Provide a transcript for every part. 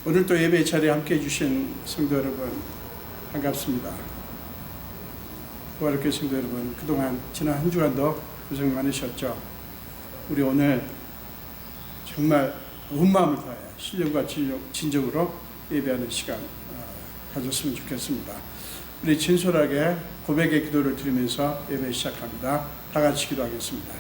오늘 또 예배 자리에 함께 해주신 성도 여러분 반갑습니다. 부활교회 성도 여러분, 그동안 지난 한 주간도 고생 많으셨죠? 우리 오늘 정말 온 마음을 다해 신령과 진정으로 예배하는 시간 가졌으면 좋겠습니다. 우리 진솔하게 고백의 기도를 드리면서 예배 시작합니다. 다 같이 기도하겠습니다.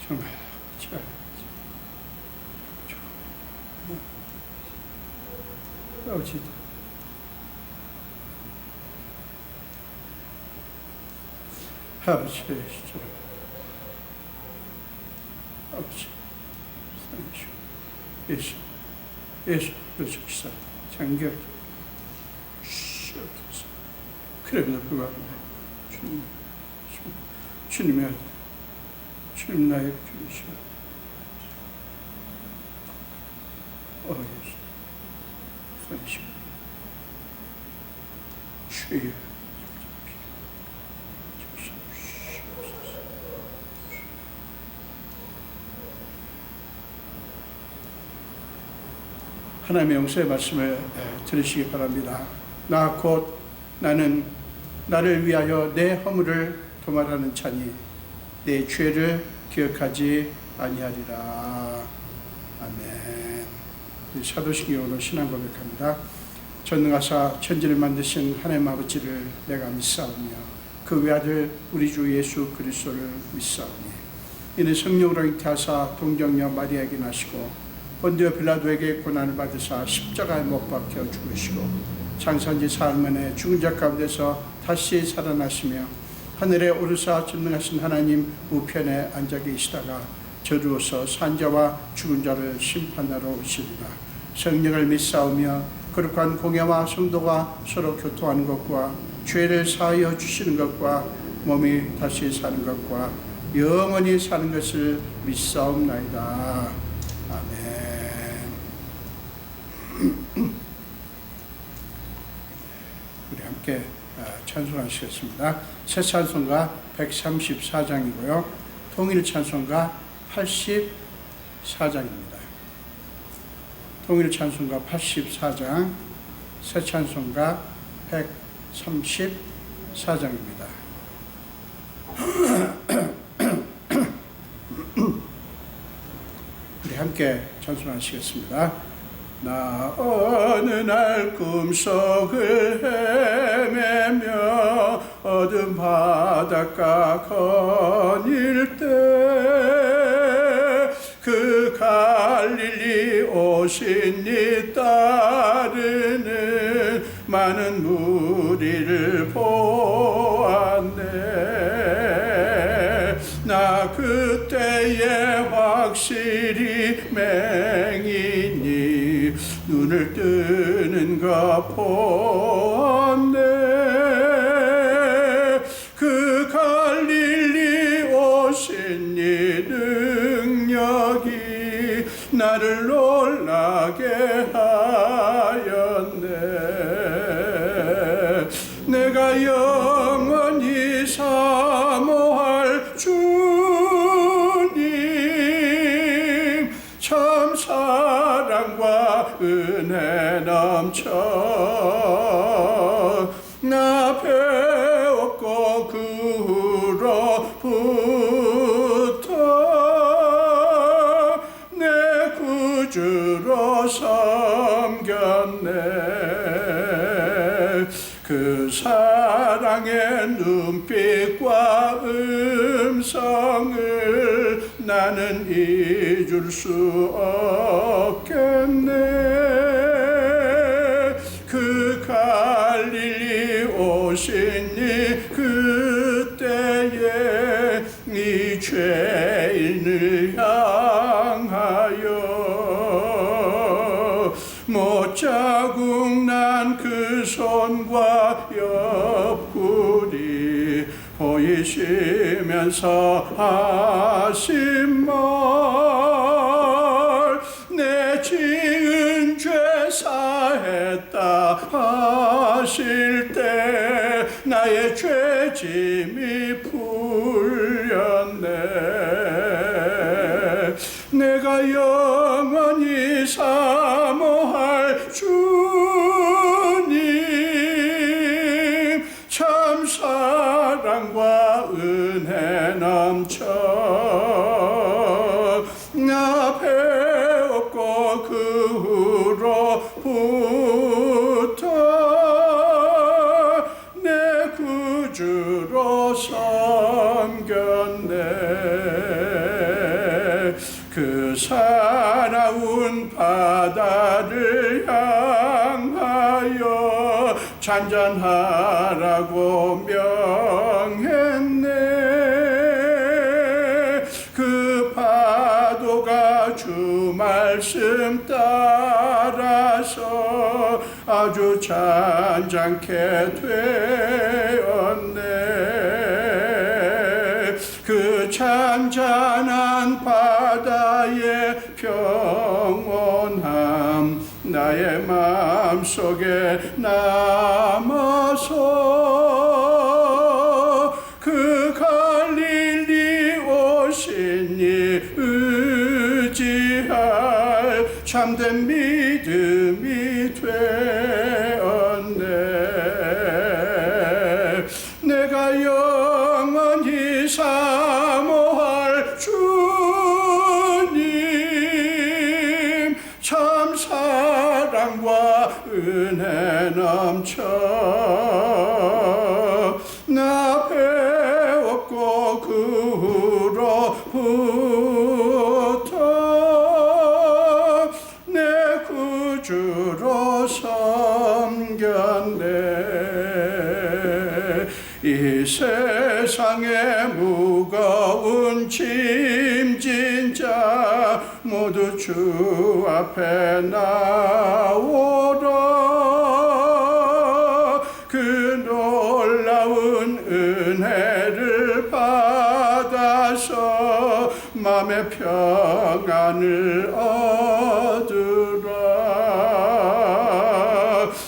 정말 아버지, 아버지, 아버지, 예수, 예수, 장결, 그래도 불구합니다. 주님의 아들, 주님 나의 주이시오. 예수, 선이시오. 주여. 하나님의 용서의 말씀을 들으시기 바랍니다. 나는 나를 위하여 내 허물을 도말하는 자니 내 죄를 기억하지 아니하리라. 아멘. 사도신경으로 신앙 고백합니다. 전능하사 천지를 만드신 하나님 아버지를 내가 믿사오며 그 외아들 우리 주 예수 그리스도를 믿사오니 이는 성령으로 잉태하사 동정녀 마리아에게 나시고 본디오 빌라도에게 고난을 받으사 십자가에 못 박혀 죽으시고 장사한지 사흘 만에 죽은 자 가운데서 다시 살아나시며 하늘에 오르사 전능하신 하나님 우편에 앉아 계시다가 저주어서 산자와 죽은 자를 심판하러 오시리라. 성령을 믿사오며 거룩한 공예와 성도가 서로 교통하는 것과 죄를 사하여 주시는 것과 몸이 다시 사는 것과 영원히 사는 것을 믿사옵나이다. 아멘. 우리 함께 찬송하시겠습니다. 새 찬송가 134장이고요. 통일 찬송가 84장입니다. 통일 찬송가 84장, 새 찬송가 134장입니다. 우리 함께 찬송하시겠습니다. 나 어느 날 꿈속을 헤매며 어두운 바닷가 거닐 때 그 갈릴리 오신 이 따르는 많은 무리를 보았네. 나 그때에 확실히 맹인이 눈을 뜨는 거 보았네. 그 갈릴리 오신 이 능력이 나를 놀라게 하였네. 내가 영원히 사모할 주님 참 사랑과 은혜 넘쳐 나 배웠고 그 후로부터 내 구주로 섬겼네. 그 사랑의 눈빛과 음성을 나는 잊을 수 없겠네. 그 갈릴리 오신 이 그때에 이 죄인을 향하여 못자국 난 그 손과 옆구리 보이시면서 하신 말 내 지은 죄 사했다 하실 때 나의 죄짐이 풀렸네. 내가 영원히 사모할 주님, 참 사랑과 은혜 넘쳐 나 배웠고 그 후로부터 내 구주로 섬겼네. 그 사나운 바다를 향하여 잔잔하라고 명했네. 그 파도가 주 말씀 따라서 아주 잔잔케 되었네. 그 잔잔한 바다의 평온함 나의 마음속에 남아서 그 갈릴리 오신 이 의지할 참된 믿음이 되었네. 내가 영원히 사모할 주님, 참 사랑과 은혜 넘쳐 나 배웠고 그 후로부터 내 구주로 섬겼네. 이 세상의 무거운 짐진 자 모두 주 앞에 나오라. 그 놀라운 은혜를 받아서 마음의 평안을 얻으라.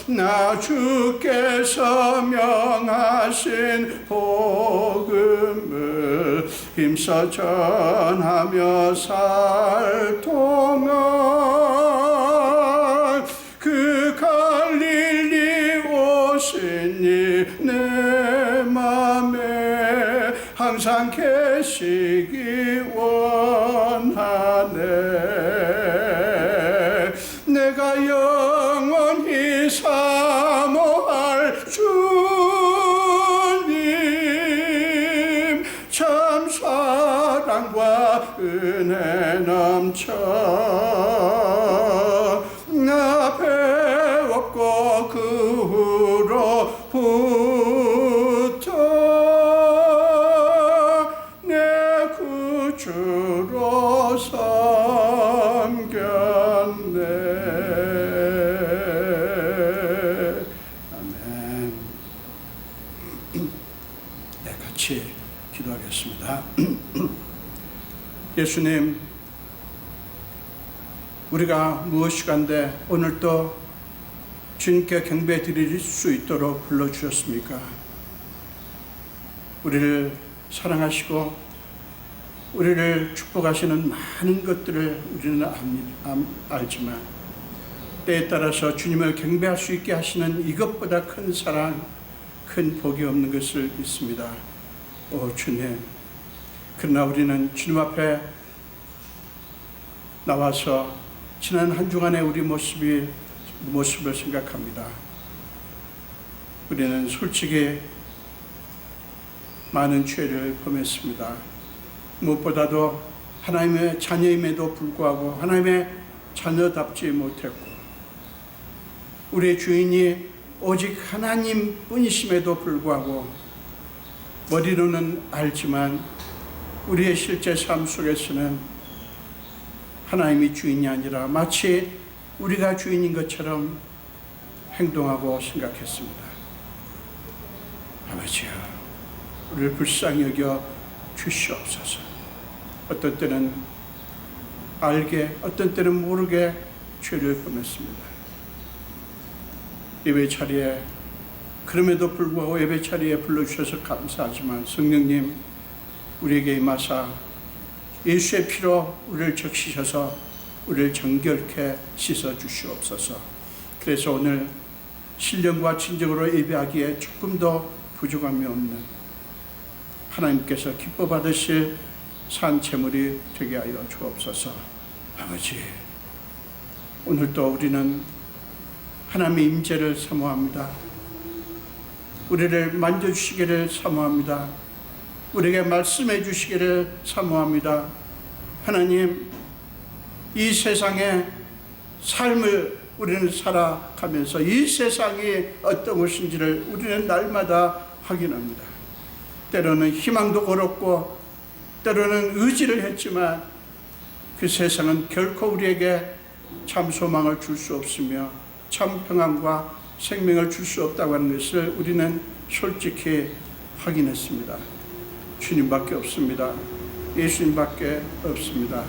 나 주께서 명하신 복음을 힘써 전하며 살 동안 그 갈릴리 오신 이 내 맘에 항상 계시기 원하네. 내가 영원히 사모할 주님, 참 사랑과 은혜 넘쳐 나 배웠고 그 후로부터 내 구주로 섬겼네. 아멘. 네, 같이 기도하겠습니다. 예수님, 우리가 무엇이간데 오늘도 주님께 경배 드릴 수 있도록 불러주셨습니까? 우리를 사랑하시고 우리를 축복하시는 많은 것들을 우리는 알지만 때에 따라서 주님을 경배할 수 있게 하시는 이것보다 큰 사랑, 큰 복이 없는 것을 믿습니다. 오 주님, 그러나 우리는 주님 앞에 나와서 지난 한 주간의 우리 모습을 생각합니다. 우리는 솔직히 많은 죄를 범했습니다. 무엇보다도 하나님의 자녀임에도 불구하고 하나님의 자녀답지 못했고, 우리의 주인이 오직 하나님 뿐이심에도 불구하고 머리로는 알지만 우리의 실제 삶 속에서는 하나님이 주인이 아니라 마치 우리가 주인인 것처럼 행동하고 생각했습니다. 아버지여, 우리를 불쌍히 여겨 주시옵소서. 어떤 때는 알게, 어떤 때는 모르게 죄를 범했습니다. 예배 자리에, 그럼에도 불구하고 예배 자리에 불러주셔서 감사하지만 성령님 우리에게 임하사 예수의 피로 우리를 적시셔서 우리를 정결케 씻어주시옵소서. 그래서 오늘 신령과 진정으로 예배하기에 조금 더 부족함이 없는 하나님께서 기뻐 받으실 산 제물이 되게 하여 주옵소서. 아버지, 오늘도 우리는 하나님의 임재를 사모합니다. 우리를 만져주시기를 사모합니다. 우리에게 말씀해 주시기를 사모합니다. 하나님, 이 세상의 삶을 우리는 살아가면서 이 세상이 어떤 것인지를 우리는 날마다 확인합니다. 때로는 희망도 어렵고 때로는 의지를 했지만 그 세상은 결코 우리에게 참 소망을 줄 수 없으며 참 평안과 생명을 줄 수 없다고 하는 것을 우리는 솔직히 확인했습니다. 주님밖에 없습니다. 예수님밖에 없습니다.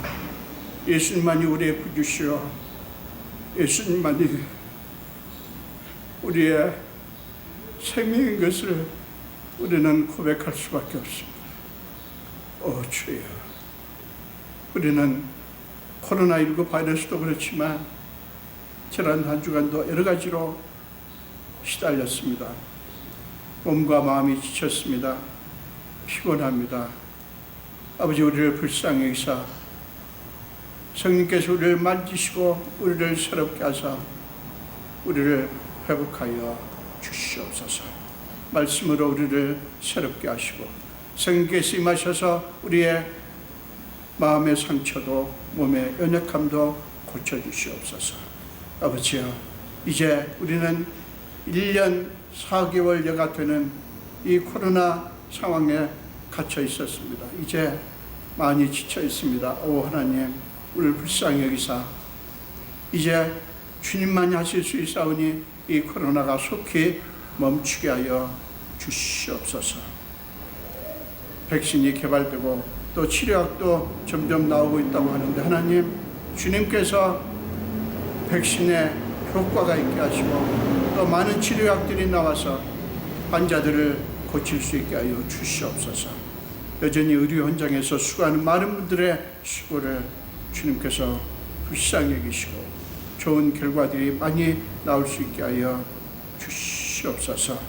예수님만이 우리의 구주시오, 예수님만이 우리의 생명인 것을 우리는 고백할 수밖에 없습니다. 주여, 우리는 코로나19 바이러스도 그렇지만 지난 한 주간도 여러 가지로 시달렸습니다. 몸과 마음이 지쳤습니다. 피곤합니다. 아버지, 우리를 불쌍히 여기사 성령께서 우리를 만지시고 우리를 새롭게 하사 우리를 회복하여 주시옵소서. 말씀으로 우리를 새롭게 하시고 성령께서 임하셔서 우리의 마음의 상처도 몸의 연약함도 고쳐주시옵소서. 아버지여, 이제 우리는 1년 4개월여가 되는 이 코로나 상황에 갇혀 있었습니다. 이제 많이 지쳐 있습니다. 오 하나님, 우리를 불쌍히 여기사 이제 주님만이 하실 수 있사오니 이 코로나가 속히 멈추게 하여 주시옵소서. 백신이 개발되고 또 치료약도 점점 나오고 있다고 하는데 하나님, 주님께서 백신의 효과가 있게 하시고 또 많은 치료약들이 나와서 환자들을 고칠 수 있게 하여 주시옵소서. 여전히 의료 현장에서 수고하는 많은 분들의 수고를 주님께서 불쌍히 여기시고 좋은 결과들이 많이 나올 수 있게 하여 주시옵소서.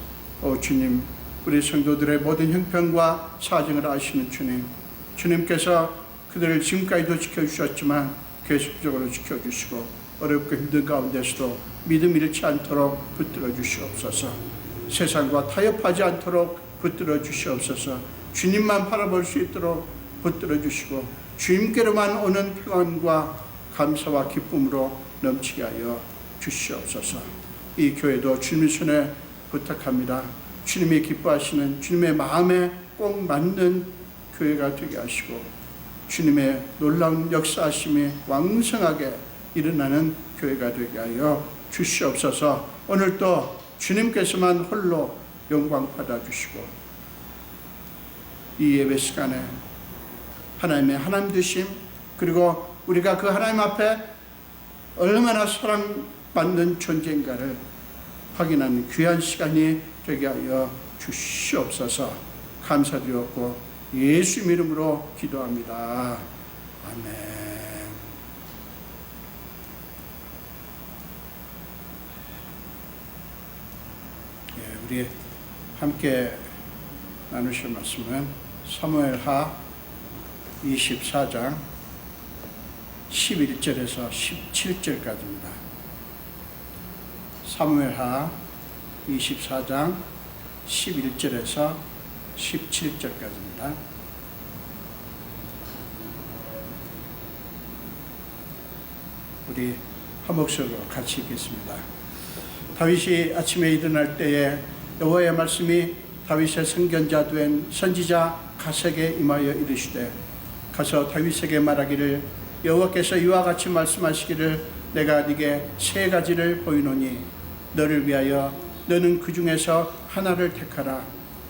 주님, 우리 성도들의 모든 형편과 사정을 아시는 주님, 주님께서 그들을 지금까지도 지켜주셨지만 계속적으로 지켜주시고 어렵고 힘든 가운데서도 믿음 잃지 않도록 붙들어 주시옵소서. 세상과 타협하지 않도록 붙들어 주시옵소서. 주님만 바라볼 수 있도록 붙들어 주시고 주님께로만 오는 평안과 감사와 기쁨으로 넘치게 하여 주시옵소서. 이 교회도 주님의 손에 부탁합니다. 주님이 기뻐하시는 주님의 마음에 꼭 맞는 교회가 되게 하시고 주님의 놀라운 역사하심이 왕성하게 일어나는 교회가 되게 하여 주시옵소서. 오늘도 주님께서만 홀로 영광 받아주시고 이 예배 시간에 하나님의 하나님 되심, 그리고 우리가 그 하나님 앞에 얼마나 사랑받는 존재인가를 확인하는 귀한 시간이 되게 하여 주시옵소서. 감사드렸고 예수 이름으로 기도합니다. 아멘. 우리 함께 나누실 말씀은 사무엘하 24장 11절에서 17절까지입니다. 사무엘하 24장 11절에서 17절까지입니다. 우리 한 목소리로 같이 읽겠습니다. 다윗이 아침에 일어날 때에 여호와의 말씀이 다윗의 선견자 된 선지자 갓에게 임하여 이르시되, 가서 다윗에게 말하기를 여호와께서 이와 같이 말씀하시기를 내가 네게 세 가지를 보이노니 너를 위하여 너는 그 중에서 하나를 택하라.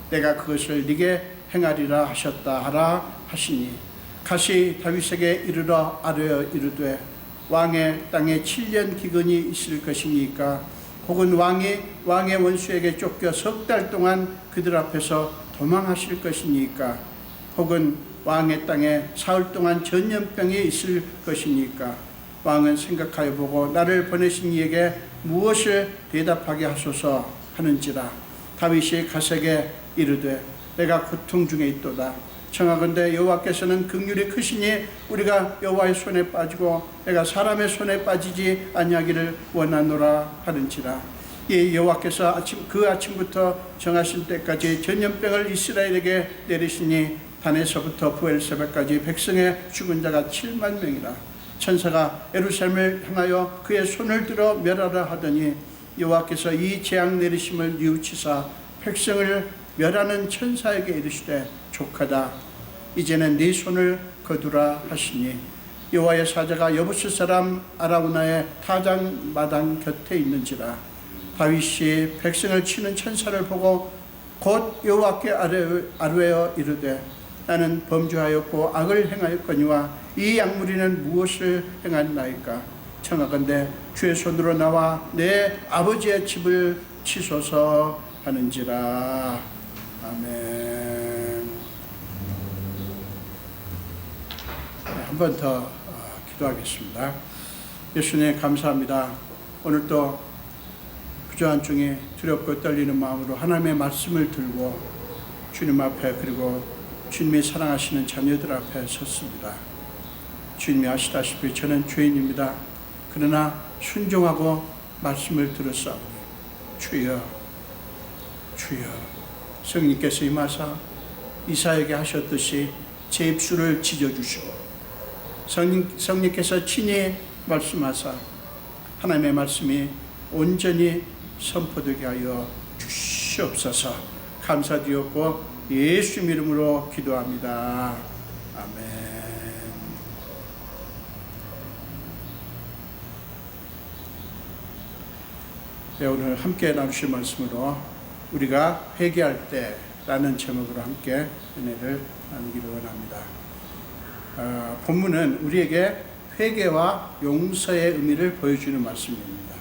내가 그것을 네게 행하리라 하셨다 하라 하시니, 갓이 다윗에게 이르러 아뢰어 이르되 왕의 땅에 7년 기근이 있을 것이니까 혹은 왕의 원수에게 쫓겨 석 달 동안 그들 앞에서 도망하실 것이니까? 혹은 왕의 땅에 사흘 동안 전염병이 있을 것이니까? 왕은 생각하여 보고 나를 보내신 이에게 무엇을 대답하게 하소서 하는지라. 다윗이 갓에게 이르되 내가 고통 중에 있도다. 청하건대 여호와께서는 긍휼이 크시니 우리가 여호와의 손에 빠지고 내가 사람의 손에 빠지지 아니하기를 원하노라 하는지라. 이 여호와께서 그 아침부터 정하신 때까지 전염병을 이스라엘에게 내리시니 단에서부터 부엘세바까지 백성의 죽은 자가 7만 명이라. 천사가 예루살렘을 향하여 그의 손을 들어 멸하라 하더니 여호와께서 이 재앙 내리심을 뉘우치사 백성을 멸하는 천사에게 이르시되 족하다. 이제는 네 손을 거두라 하시니 여호와의 사자가 여부스 사람 아라우나의 타장 마당 곁에 있는지라. 다윗이 백성을 치는 천사를 보고 곧 여호와께 아뢰어 이르되 나는 범죄하였고 악을 행하였거니와 이 약물이는 무엇을 행하나이까? 청하건대 주의 손으로 나와 내 아버지의 집을 치소서 하는지라. 아멘. 한 번 더 기도하겠습니다. 예수님 감사합니다. 오늘도 부조한 중에 두렵고 떨리는 마음으로 하나님의 말씀을 들고 주님 앞에 그리고 주님이 사랑하시는 자녀들 앞에 섰습니다. 주님이 아시다시피 저는 죄인입니다. 그러나 순종하고 말씀을 들었사오니 주여 주여 성령께서 임하사 이사에게 하셨듯이 제 입술을 찢어주시고 성령께서 친히 말씀하사 하나님의 말씀이 온전히 선포되게 하여 주시옵소서. 감사드렸고 예수 이름으로 기도합니다. 아멘. 네, 오늘 함께 나누실 말씀으로 우리가 회개할 때라는 제목으로 함께 은혜를 나누기를 원합니다. 본문은 우리에게 회개와 용서의 의미를 보여주는 말씀입니다.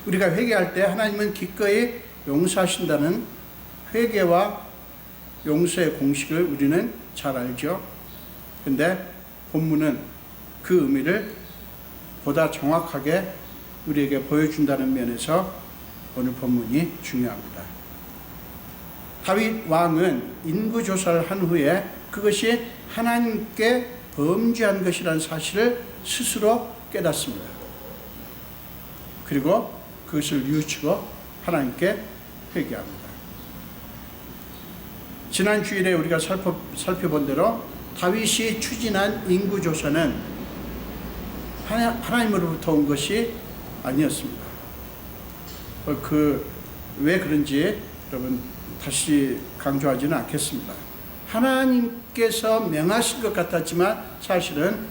우리가 회개할 때 하나님은 기꺼이 용서하신다는 회개와 용서의 공식을 우리는 잘 알죠. 그런데 본문은 그 의미를 보다 정확하게 우리에게 보여준다는 면에서 오늘 본문이 중요합니다. 다윗 왕은 인구조사를 한 후에 그것이 하나님께 범죄한 것이라는 사실을 스스로 깨닫습니다. 그리고 그것을 뉘우치고 하나님께 회개합니다. 지난 주일에 우리가 살펴본 대로 다윗이 추진한 인구조사는 하나님으로부터 온 것이 아니었습니다. 왜 그런지 여러분 다시 강조하지는 않겠습니다. 하나님께서 명하신 것 같았지만 사실은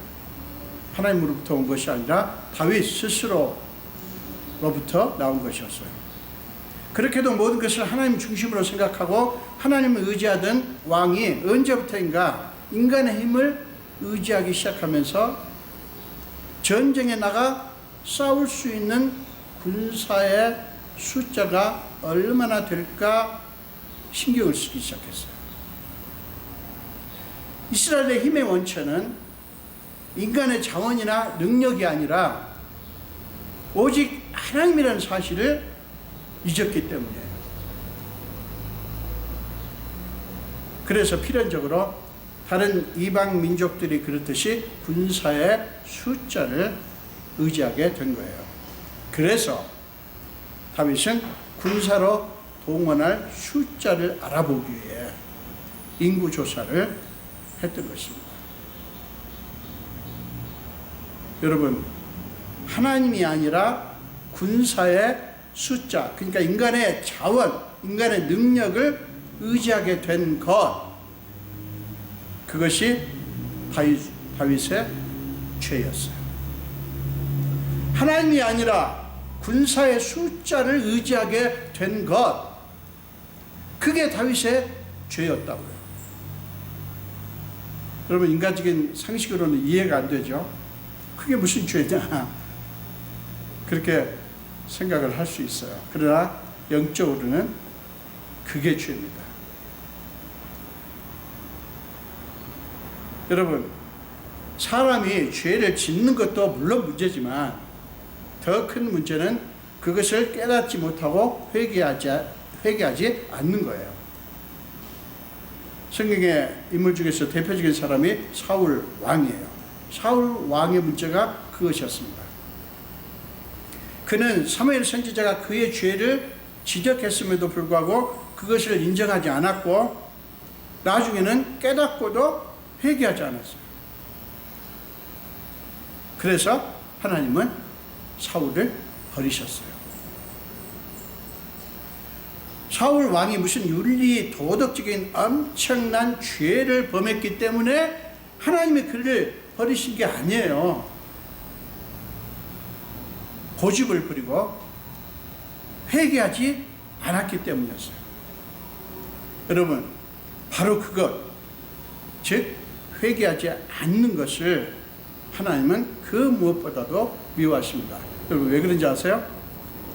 하나님으로부터 온 것이 아니라 다윗 스스로로부터 나온 것이었어요. 그렇게도 모든 것을 하나님 중심으로 생각하고 하나님을 의지하던 왕이 언제부터인가 인간의 힘을 의지하기 시작하면서 전쟁에 나가 싸울 수 있는 군사의 숫자가 얼마나 될까 신경을 쓰기 시작했어요. 이스라엘의 힘의 원천은 인간의 자원이나 능력이 아니라 오직 하나님이라는 사실을 잊었기 때문이에요. 그래서 필연적으로 다른 이방 민족들이 그렇듯이 군사의 숫자를 의지하게 된 거예요. 그래서 다윗은 군사로 동원할 숫자를 알아보기 위해 인구조사를 했던 것입니다. 여러분, 하나님이 아니라 군사의 숫자, 그러니까 인간의 자원, 인간의 능력을 의지하게 된 것, 그것이 다윗의 죄였어요. 하나님이 아니라 군사의 숫자를 의지하게 된 것, 그게 다윗의 죄였다고요. 여러분, 인간적인 상식으로는 이해가 안 되죠. 그게 무슨 죄냐, 그렇게 생각을 할 수 있어요. 그러나 영적으로는 그게 죄입니다. 여러분, 사람이 죄를 짓는 것도 물론 문제지만 더 큰 문제는 그것을 깨닫지 못하고 회개하지 않는 거예요. 성경의 인물 중에서 대표적인 사람이 사울 왕이에요. 사울 왕의 문제가 그것이었습니다. 그는 사무엘 선지자가 그의 죄를 지적했음에도 불구하고 그것을 인정하지 않았고 나중에는 깨닫고도 회개하지 않았어요. 그래서 하나님은 사울을 버리셨어요. 사울 왕이 무슨 윤리 도덕적인 엄청난 죄를 범했기 때문에 하나님이 그를 버리신 게 아니에요. 고집을 부리고 회개하지 않았기 때문이었어요. 여러분, 바로 그것, 즉 회개하지 않는 것을 하나님은 그 무엇보다도 미워하십니다. 여러분, 왜 그런지 아세요?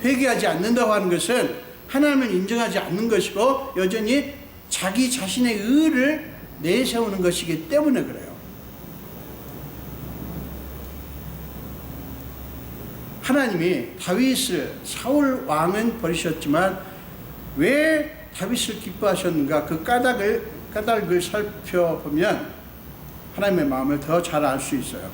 회개하지 않는다고 하는 것은 하나님을 인정하지 않는 것이고 여전히 자기 자신의 의를 내세우는 것이기 때문에 그래요. 하나님이 다윗을, 사울 왕은 버리셨지만 왜 다윗을 기뻐하셨는가? 그 까닭을 살펴보면 하나님의 마음을 더 잘 알 수 있어요.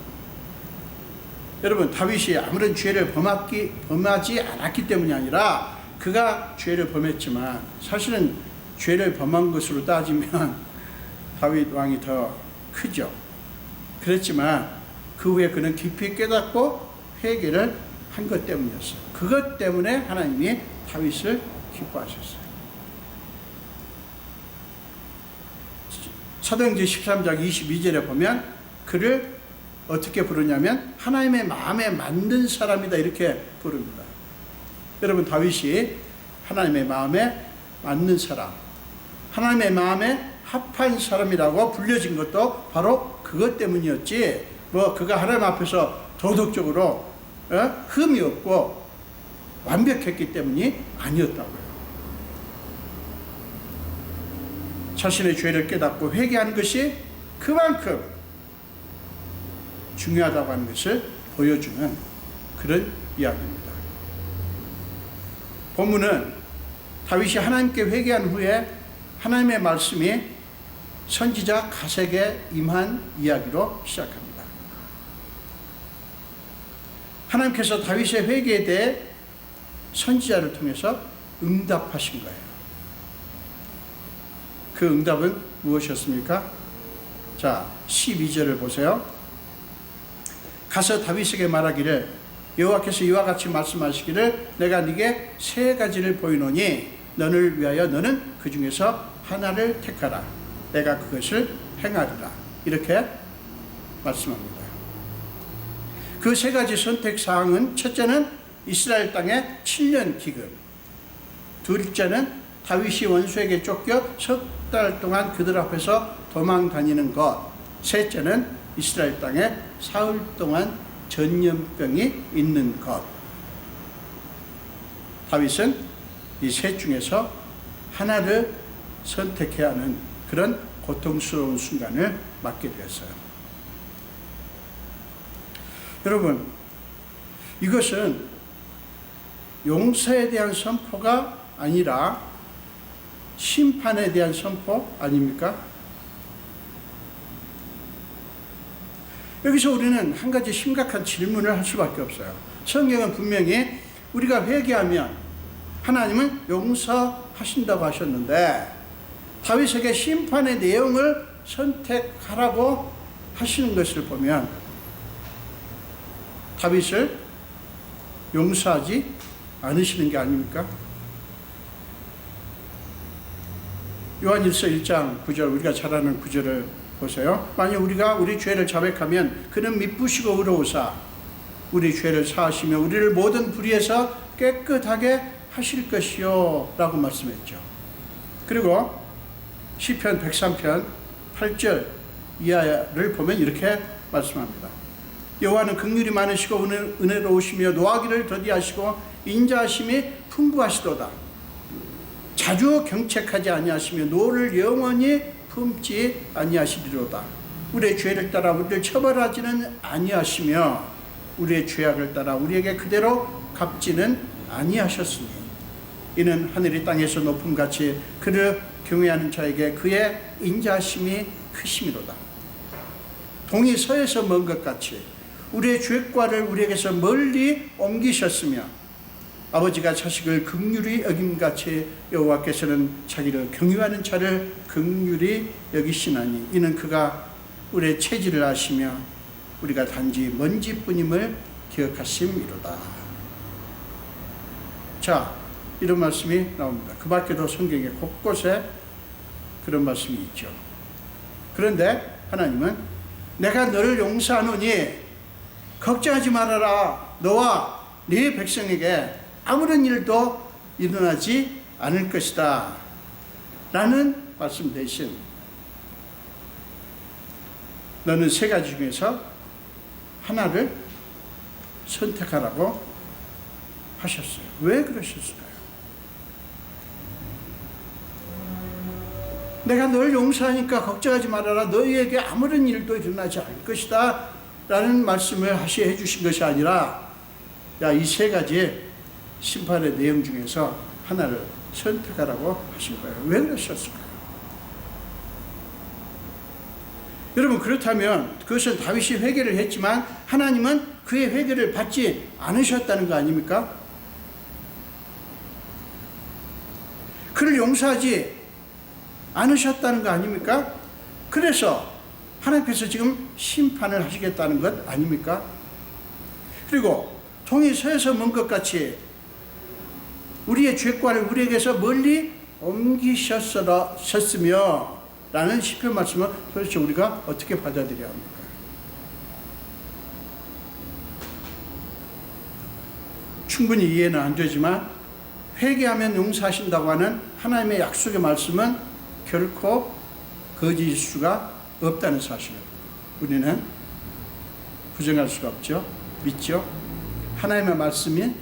여러분, 다윗이 아무런 죄를 범하지 않았기 때문이 아니라 그가 죄를 범했지만 사실은 죄를 범한 것으로 따지면 다윗 왕이 더 크죠. 그렇지만 그 후에 그는 깊이 깨닫고 회개를 한 것 때문이었어요. 그것 때문에 하나님이 다윗을 기뻐하셨어요. 사도행전 13장 22절에 보면 그를 어떻게 부르냐면 하나님의 마음에 맞는 사람이다 이렇게 부릅니다. 여러분, 다윗이 하나님의 마음에 맞는 사람, 하나님의 마음에 합한 사람이라고 불려진 것도 바로 그것 때문이었지, 그가 하나님 앞에서 도덕적으로 흠이 없고 완벽했기 때문이 아니었다고요. 자신의 죄를 깨닫고 회개하는 것이 그만큼 중요하다고 하는 것을 보여주는 그런 이야기입니다. 본문은 다윗이 하나님께 회개한 후에 하나님의 말씀이 선지자 갓에게 임한 이야기로 시작합니다. 하나님께서 다윗의 회개에 대해 선지자를 통해서 응답하신 거예요. 그 응답은 무엇이었습니까? 자, 12절을 보세요. 가서 다윗에게 말하기를 여호와께서 이와 같이 말씀하시기를 내가 네게 세 가지를 보이노니 너를 위하여 너는 그 중에서 하나를 택하라. 내가 그것을 행하리라. 이렇게 말씀합니다. 그 세 가지 선택사항은 첫째는 이스라엘 땅의 7년 기근, 둘째는 다윗이 원수에게 쫓겨 석 달 동안 그들 앞에서 도망 다니는 것, 셋째는 이스라엘 땅에 사흘 동안 전염병이 있는 것. 다윗은 이 셋 중에서 하나를 선택해야 하는 그런 고통스러운 순간을 맞게 되었어요. 여러분, 이것은 용서에 대한 선포가 아니라 심판에 대한 선포 아닙니까? 여기서 우리는 한 가지 심각한 질문을 할 수밖에 없어요. 성경은 분명히 우리가 회개하면 하나님은 용서하신다고 하셨는데 다윗에게 심판의 내용을 선택하라고 하시는 것을 보면 다윗을 용서하지 않으시는 게 아닙니까? 요한일서 1장 9절, 우리가 잘 아는 9절을 보세요. 만약 우리가 우리 죄를 자백하면 그는 미쁘시고 의로우사 우리 죄를 사하시며 우리를 모든 불의에서 깨끗하게 하실 것이요 라고 말씀했죠. 그리고 시편 103편 8절 이하를 보면 이렇게 말씀합니다. 여호와는 긍휼이 많으시고 은혜로우시며 노하기를 더디하시고 인자하심이 풍부하시도다. 자주 경책하지 아니하시며 노를 영원히 품지 아니하시리로다. 우리의 죄를 따라 우리를 처벌하지는 아니하시며 우리의 죄악을 따라 우리에게 그대로 갚지는 아니하셨으니 이는 하늘이 땅에서 높음같이 그를 경외하는 자에게 그의 인자하심이 크심이로다. 동이 서에서 먼 것 같이 우리의 죄과를 우리에게서 멀리 옮기셨으며 아버지가 자식을 긍휼히 여김같이 여호와께서는 자기를 경유하는 자를 긍휼히 여기시나니 이는 그가 우리의 체질을 아시며 우리가 단지 먼지뿐임을 기억하심이로다. 자, 이런 말씀이 나옵니다. 그 밖에도 성경에 곳곳에 그런 말씀이 있죠. 그런데 하나님은 내가 너를 용서하노니 걱정하지 말아라. 너와 네 백성에게 아무런 일도 일어나지 않을 것이다 라는 말씀 대신 너는 세 가지 중에서 하나를 선택하라고 하셨어요. 왜 그러셨을까요? 내가 널 용서하니까 걱정하지 말아라. 너희에게 아무런 일도 일어나지 않을 것이다 라는 말씀을 해 주신 것이 아니라 이 세 가지 심판의 내용 중에서 하나를 선택하라고 하신 거예요. 왜 그러셨을까요? 여러분, 그렇다면 그것은 다윗이 회개를 했지만 하나님은 그의 회개를 받지 않으셨다는 거 아닙니까? 그를 용서하지 않으셨다는 거 아닙니까? 그래서 하나님께서 지금 심판을 하시겠다는 것 아닙니까? 그리고 동이 서에서 먼 것 같이 우리의 죄과를 우리에게서 멀리 옮기셨으며 라는 시편 말씀을 도대체 우리가 어떻게 받아들여야 합니까? 충분히 이해는 안 되지만 회개하면 용서하신다고 하는 하나님의 약속의 말씀은 결코 거짓일 수가 없다는 사실을 우리는 부정할 수가 없죠. 믿죠. 하나님의 말씀인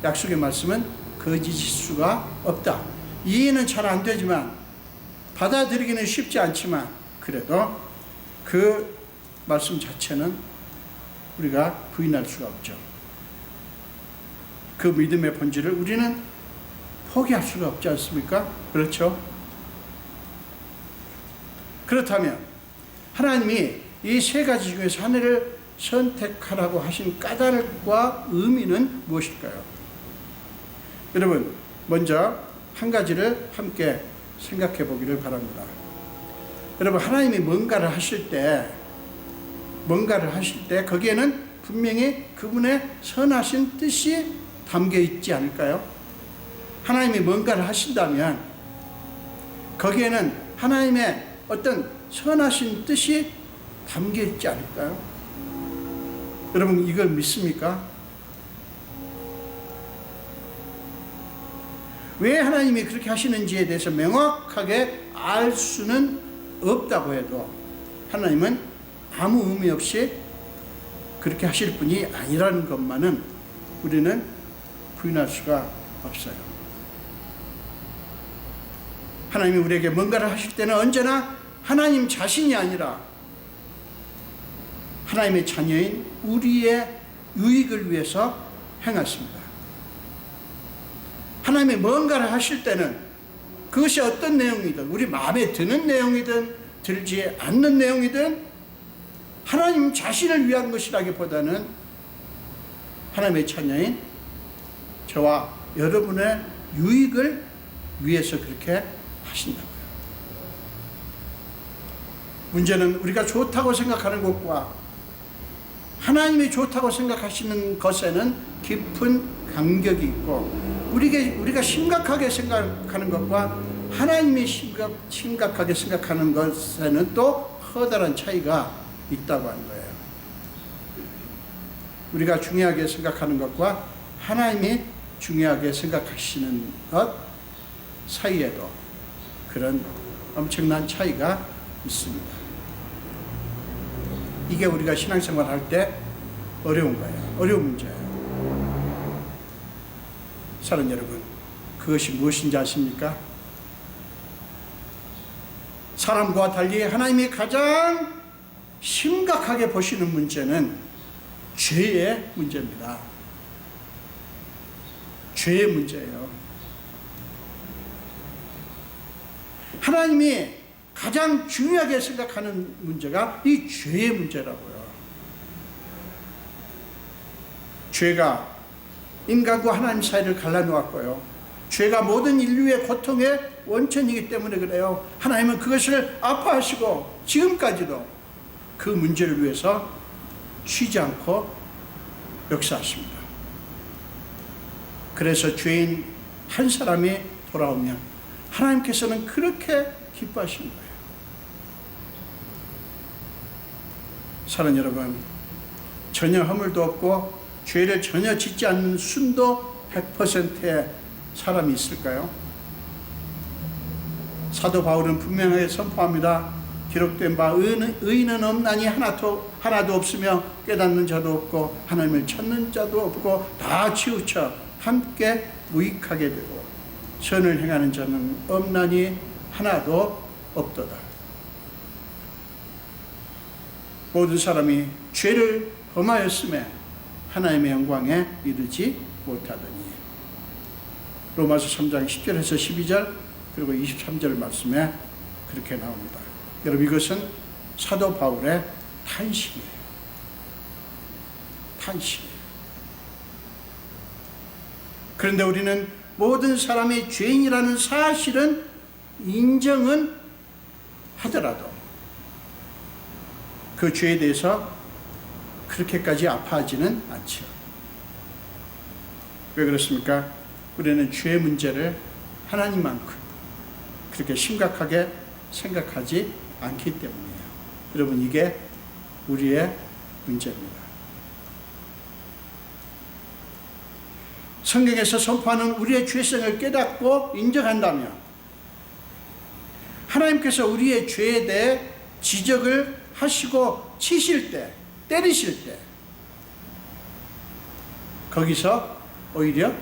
약속의 말씀은 거짓일 수가 없다. 이해는 잘 안 되지만 받아들이기는 쉽지 않지만 그래도 그 말씀 자체는 우리가 부인할 수가 없죠. 그 믿음의 본질을 우리는 포기할 수가 없지 않습니까? 그렇죠? 그렇다면 하나님이 이 세 가지 중에서 하나를 선택하라고 하신 까닭과 의미는 무엇일까요? 여러분, 먼저 한 가지를 함께 생각해 보기를 바랍니다. 여러분, 하나님이 뭔가를 하실 때 거기에는 분명히 그분의 선하신 뜻이 담겨 있지 않을까요? 하나님이 뭔가를 하신다면 거기에는 하나님의 어떤 선하신 뜻이 담겨 있지 않을까요? 여러분, 이걸 믿습니까? 왜 하나님이 그렇게 하시는지에 대해서 명확하게 알 수는 없다고 해도 하나님은 아무 의미 없이 그렇게 하실 분이 아니라는 것만은 우리는 부인할 수가 없어요. 하나님이 우리에게 뭔가를 하실 때는 언제나 하나님 자신이 아니라 하나님의 자녀인 우리의 유익을 위해서 행하십니다. 하나님이 뭔가를 하실 때는 그것이 어떤 내용이든 우리 마음에 드는 내용이든 들지 않는 내용이든 하나님 자신을 위한 것이라기보다는 하나님의 자녀인 저와 여러분의 유익을 위해서 그렇게 하신다고요. 문제는 우리가 좋다고 생각하는 것과 하나님이 좋다고 생각하시는 것에는 깊은 간격이 있고 우리가 심각하게 생각하는 것과 하나님이 심각하게 생각하는 것에는 또 커다란 차이가 있다고 하는 거예요. 우리가 중요하게 생각하는 것과 하나님이 중요하게 생각하시는 것 사이에도 그런 엄청난 차이가 있습니다. 이게 우리가 신앙생활 할 때 어려운 거예요. 어려운 문제예요. 사랑하는 여러분, 그것이 무엇인지 아십니까? 사람과 달리 하나님이 가장 심각하게 보시는 문제는 죄의 문제입니다. 죄의 문제예요. 하나님이 가장 중요하게 생각하는 문제가 이 죄의 문제라고요. 죄가 인간과 하나님 사이를 갈라놓았고요. 죄가 모든 인류의 고통의 원천이기 때문에 그래요. 하나님은 그것을 아파하시고 지금까지도 그 문제를 위해서 쉬지 않고 역사하십니다. 그래서 죄인 한 사람이 돌아오면 하나님께서는 그렇게 기뻐하시는 거예요. 사랑하는 여러분, 전혀 허물도 없고 죄를 전혀 짓지 않는 순도 100%의 사람이 있을까요? 사도 바울은 분명하게 선포합니다. 기록된 바 의인은 없나니 하나도 없으며 깨닫는 자도 없고 하나님을 찾는 자도 없고 다 치우쳐 함께 무익하게 되고 선을 행하는 자는 없나니 하나도 없도다. 모든 사람이 죄를 범하였음에 하나님의 영광에 이르지 못하더니. 로마서 3장 10절에서 12절 그리고 23절 말씀에 그렇게 나옵니다. 여러분, 이것은 사도 바울의 탄식이에요. 탄식이에요. 그런데 우리는 모든 사람이 죄인이라는 사실은 인정은 하더라도 그 죄에 대해서 그렇게까지 아파하지는 않죠. 왜 그렇습니까? 우리는 죄의 문제를 하나님만큼 그렇게 심각하게 생각하지 않기 때문이에요. 여러분, 이게 우리의 문제입니다. 성경에서 선포하는 우리의 죄성을 깨닫고 인정한다면 하나님께서 우리의 죄에 대해 지적을 하시고 치실 때, 때리실 때 거기서 오히려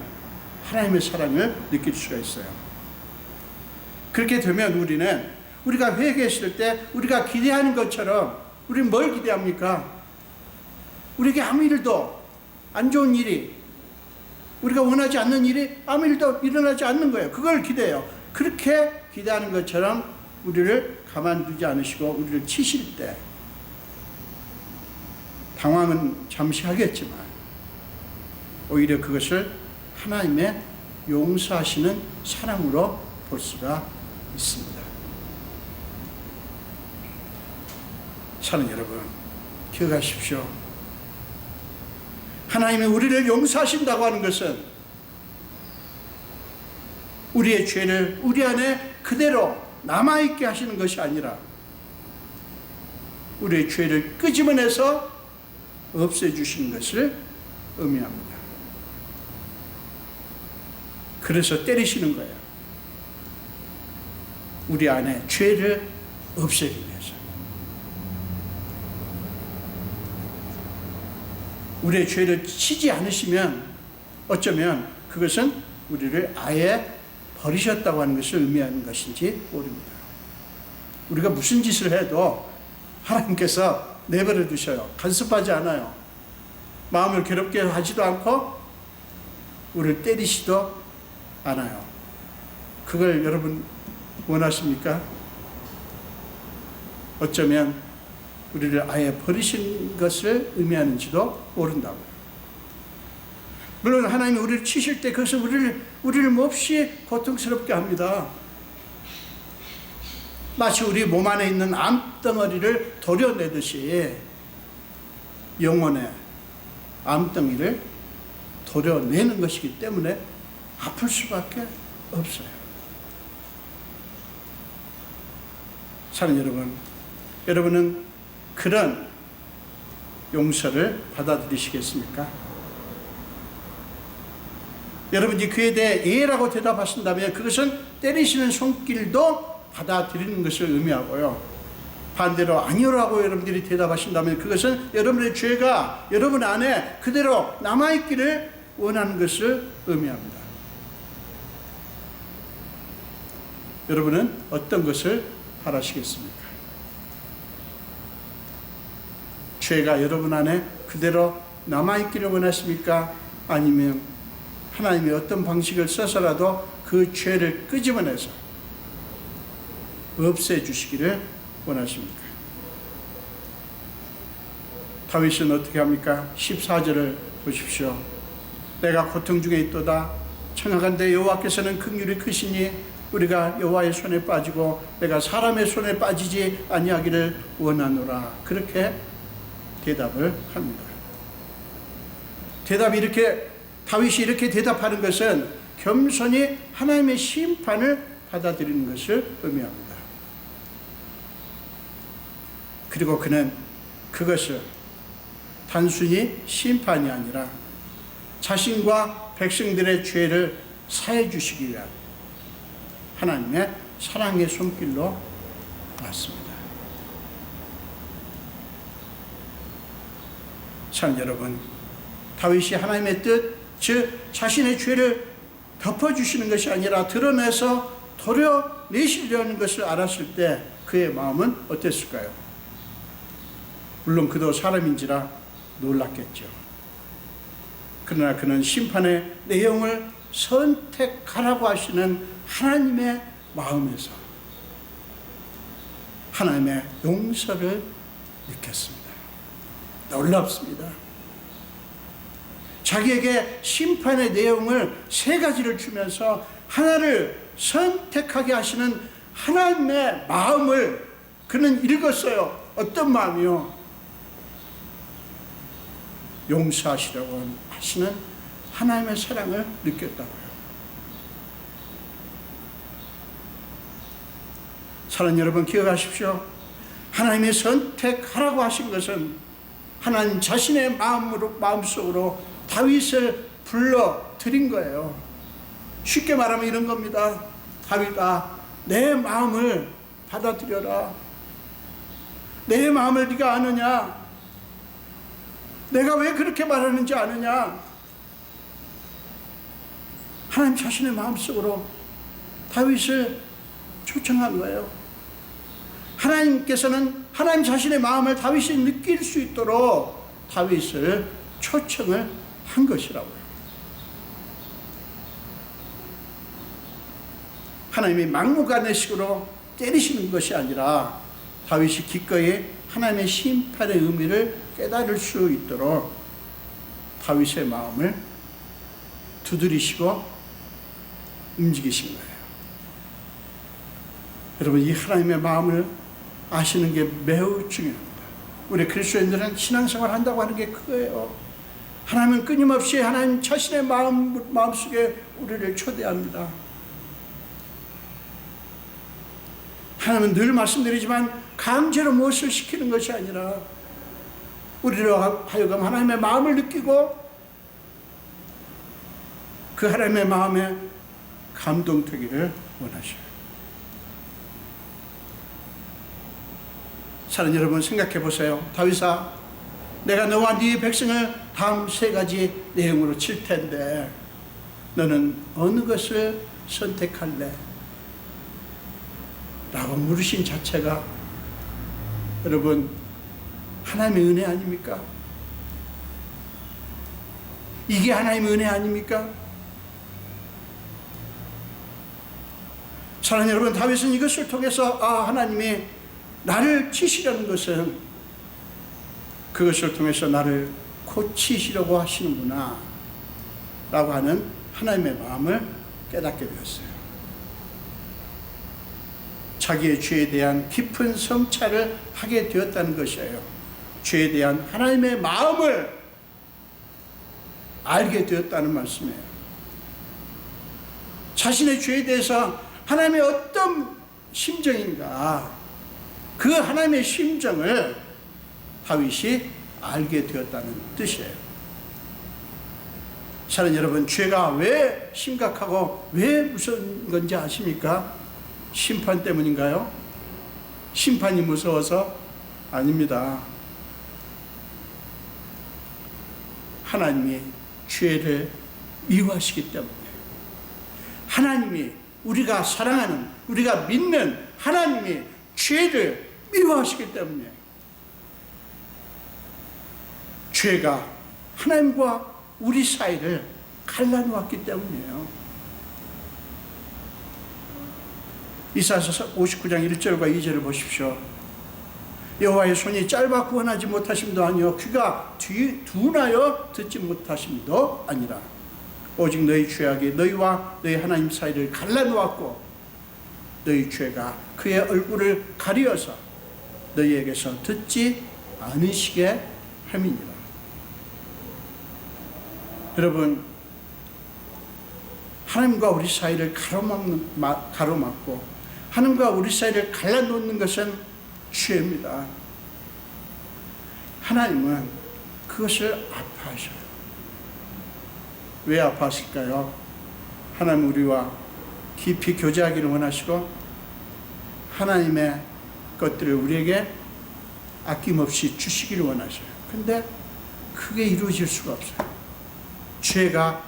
하나님의 사랑을 느낄 수가 있어요. 그렇게 되면 우리가 회개했을 때 우리가 기대하는 것처럼 우리는 뭘 기대합니까? 우리에게 아무 일도 안 좋은 일이, 우리가 원하지 않는 일이 아무 일도 일어나지 않는 거예요. 그걸 기대해요. 그렇게 기대하는 것처럼 우리를 가만두지 않으시고 우리를 치실 때 당황은 잠시 하겠지만 오히려 그것을 하나님의 용서하시는 사랑으로 볼 수가 있습니다. 사랑하는 여러분, 기억하십시오. 하나님이 우리를 용서하신다고 하는 것은 우리의 죄를 우리 안에 그대로 남아있게 하시는 것이 아니라 우리의 죄를 끄집어내서 없애주시는 것을 의미합니다. 그래서 때리시는 거예요. 우리 안에 죄를 없애기 위해서. 우리의 죄를 치지 않으시면 어쩌면 그것은 우리를 아예 버리셨다고 하는 것을 의미하는 것인지 모릅니다. 우리가 무슨 짓을 해도 하나님께서 내버려 두셔요. 간섭하지 않아요. 마음을 괴롭게 하지도 않고 우리를 때리시도 않아요. 그걸 여러분 원하십니까? 어쩌면 우리를 아예 버리신 것을 의미하는지도 모른다고요. 물론 하나님이 우리를 치실 때 그것은 우리를 몹시 고통스럽게 합니다. 마치 우리 몸 안에 있는 암덩어리를 도려내듯이 영혼의 암덩이를 도려내는 것이기 때문에 아플 수밖에 없어요. 사랑하는 여러분은 그런 용서를 받아들이시겠습니까? 여러분이 그에 대해 예라고 대답하신다면 그것은 때리시는 손길도 받아들이는 것을 의미하고요. 반대로 아니요라고 여러분들이 대답하신다면 그것은 여러분의 죄가 여러분 안에 그대로 남아있기를 원하는 것을 의미합니다. 여러분은 어떤 것을 바라시겠습니까? 죄가 여러분 안에 그대로 남아있기를 원하십니까? 아니면 하나님이 어떤 방식을 써서라도 그 죄를 끄집어내서 없애주시기를 원하십니까? 다윗은 어떻게 합니까? 14절을 보십시오. 내가 고통 중에 있도다. 청하건대 여호와께서는 긍휼이 크시니 우리가 여호와의 손에 빠지고 내가 사람의 손에 빠지지 아니하기를 원하노라. 그렇게 대답을 합니다. 대답이 이렇게, 다윗이 이렇게 대답하는 것은 겸손히 하나님의 심판을 받아들이는 것을 의미합니다. 그리고 그는 그것을 단순히 심판이 아니라 자신과 백성들의 죄를 사해 주시기 위한 하나님의 사랑의 손길로 왔습니다. 사랑하는 여러분, 다윗이 하나님의 뜻, 즉 자신의 죄를 덮어주시는 것이 아니라 드러내서 도려내시려는 것을 알았을 때 그의 마음은 어땠을까요? 물론 그도 사람인지라 놀랐겠죠. 그러나 그는 심판의 내용을 선택하라고 하시는 하나님의 마음에서 하나님의 용서를 느꼈습니다. 놀랍습니다. 자기에게 심판의 내용을 세 가지를 주면서 하나를 선택하게 하시는 하나님의 마음을 그는 읽었어요. 어떤 마음이요? 용서하시라고 하시는 하나님의 사랑을 느꼈다고요. 사랑하는 여러분, 기억하십시오. 하나님의 선택하라고 하신 것은 하나님 자신의 마음속으로 다윗을 불러들인 거예요. 쉽게 말하면 이런 겁니다. 다윗아, 내 마음을 받아들여라. 내 마음을 네가 아느냐? 내가 왜 그렇게 말하는지 아느냐? 하나님 자신의 마음속으로 다윗을 초청한 거예요. 하나님께서는 하나님 자신의 마음을 다윗이 느낄 수 있도록 다윗을 초청을 한 것이라고요. 하나님이 막무가내식으로 때리시는 것이 아니라 다윗이 기꺼이 하나님의 심판의 의미를 깨달을 수 있도록 다윗의 마음을 두드리시고 움직이신 거예요. 여러분, 이 하나님의 마음을 아시는 게 매우 중요합니다. 우리 그리스도인들은 신앙생활 한다고 하는 게 그거예요. 하나님은 끊임없이 하나님 자신의 마음속에 우리를 초대합니다. 하나님은 늘 말씀드리지만 강제로 무엇을 시키는 것이 아니라 우리로 하여금 하나님의 마음을 느끼고 그 하나님의 마음에 감동되기를 원하셔요. 사랑하는 여러분, 생각해 보세요. 다윗아, 내가 너와 네 백성을 다음 세 가지 내용으로 칠 텐데 너는 어느 것을 선택할래? 라고 물으신 자체가 여러분, 하나님의 은혜 아닙니까? 이게 하나님의 은혜 아닙니까? 사랑하는 여러분, 다윗은 이것을 통해서 하나님이 나를 치시려는 것은 그것을 통해서 나를 고치시려고 하시는구나 라고 하는 하나님의 마음을 깨닫게 되었어요. 자기의 죄에 대한 깊은 성찰을 하게 되었다는 것이에요. 죄에 대한 하나님의 마음을 알게 되었다는 말씀이에요. 자신의 죄에 대해서 하나님의 어떤 심정인가, 그 하나님의 심정을 다윗이 알게 되었다는 뜻이에요. 사랑하는 여러분, 죄가 왜 심각하고 왜 무서운 건지 아십니까? 심판 때문인가요? 심판이 무서워서? 아닙니다. 하나님이 죄를 미워하시기 때문에, 하나님이 우리가 사랑하는, 우리가 믿는 하나님이 죄를 미워하시기 때문에, 죄가 하나님과 우리 사이를 갈라놓았기 때문이에요. 이사야서 59장 1절과 2절을 보십시오. 여호와의 손이 짧아 구원하지 못하심도 아니요 귀가 둔하여 듣지 못하심도 아니라 오직 너희 죄악이 너희와 너희 하나님 사이를 갈라놓았고 너희 죄가 그의 얼굴을 가리어서 너희에게서 듣지 않으시게 함이니라. 여러분, 하나님과 우리 사이를 가로막고 하나님과 우리 사이를 갈라놓는 것은 죄입니다. 하나님은 그것을 아파하셔요. 왜 아파하실까요? 하나님 우리와 깊이 교제하기를 원하시고 하나님의 것들을 우리에게 아낌없이 주시기를 원하셔요. 근데 그게 이루어질 수가 없어요. 죄가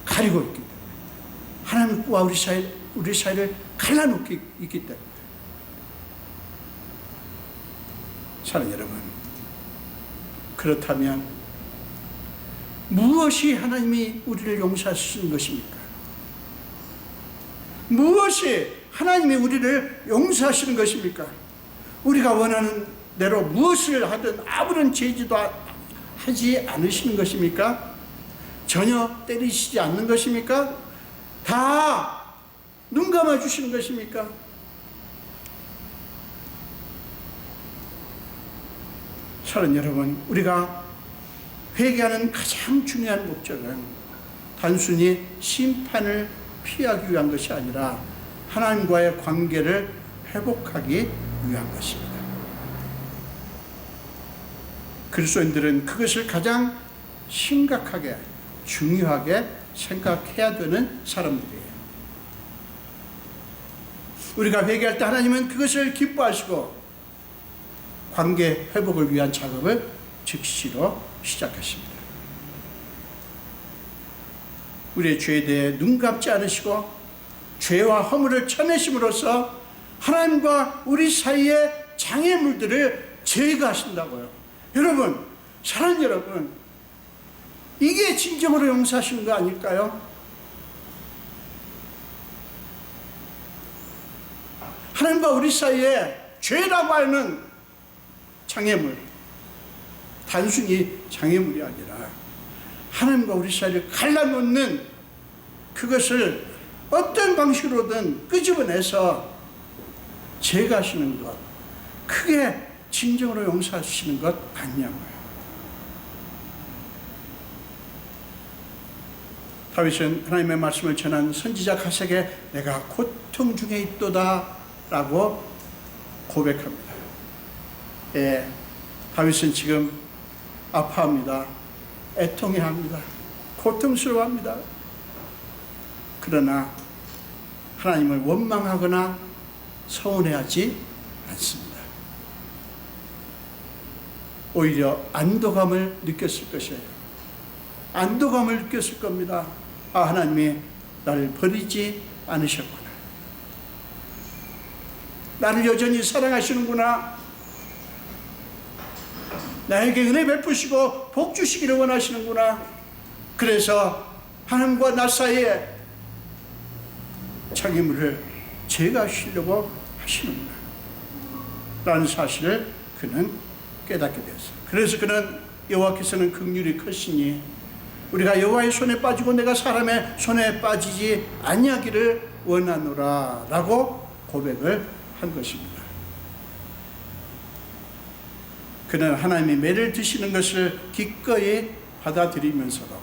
가리고 있기 때문에, 하나님과 우리 사이를 갈라놓고 있기 때문에. 사랑하는 여러분, 그렇다면 무엇이 하나님이 우리를 용서하시는 것입니까? 무엇이 하나님이 우리를 용서하시는 것입니까? 우리가 원하는 대로 무엇을 하든 아무런 제지도 하지 않으시는 것입니까? 전혀 때리시지 않는 것입니까? 다 눈 감아 주시는 것입니까? 사랑하는 여러분, 우리가 회개하는 가장 중요한 목적은 단순히 심판을 피하기 위한 것이 아니라 하나님과의 관계를 회복하기 위한 것입니다. 그리스도인들은 그것을 가장 심각하게, 중요하게 생각해야 되는 사람들이에요. 우리가 회개할 때 하나님은 그것을 기뻐하시고 관계 회복을 위한 작업을 즉시로 시작하십니다. 우리의 죄에 대해 눈 감지 않으시고 죄와 허물을 쳐내심으로써 하나님과 우리 사이의 장애물들을 제거하신다고요. 여러분, 사랑하는 여러분, 이게 진정으로 용서하시는 거 아닐까요? 하나님과 우리 사이에 죄라고 하는 장애물, 단순히 장애물이 아니라 하나님과 우리 사이를 갈라놓는 그것을 어떤 방식으로든 끄집어내서 제거하시는 것, 그게 진정으로 용서하시는 것 아니냐고요. 다윗은 하나님의 말씀을 전한 선지자 가세에게 내가 고통 중에 있도다 라고 고백합니다. 예, 다윗은 지금 아파합니다. 애통해합니다. 고통스러워합니다. 그러나 하나님을 원망하거나 서운해하지 않습니다. 오히려 안도감을 느꼈을 것이에요. 안도감을 느꼈을 겁니다. 아, 하나님이 나를 버리지 않으셨구나. 나를 여전히 사랑하시는구나. 나에게 은혜 베푸시고 복 주시기를 원하시는구나. 그래서 하나님과 나 사이에 장애물을 제거하시려고 하시는구나 라는 사실을 그는 깨닫게 되었어요. 그래서 그는 여호와께서는 긍휼이 크시니 우리가 여호와의 손에 빠지고 내가 사람의 손에 빠지지 아니하기를 원하노라 라고 고백을 한 것입니다. 그는 하나님이 매를 드시는 것을 기꺼이 받아들이면서도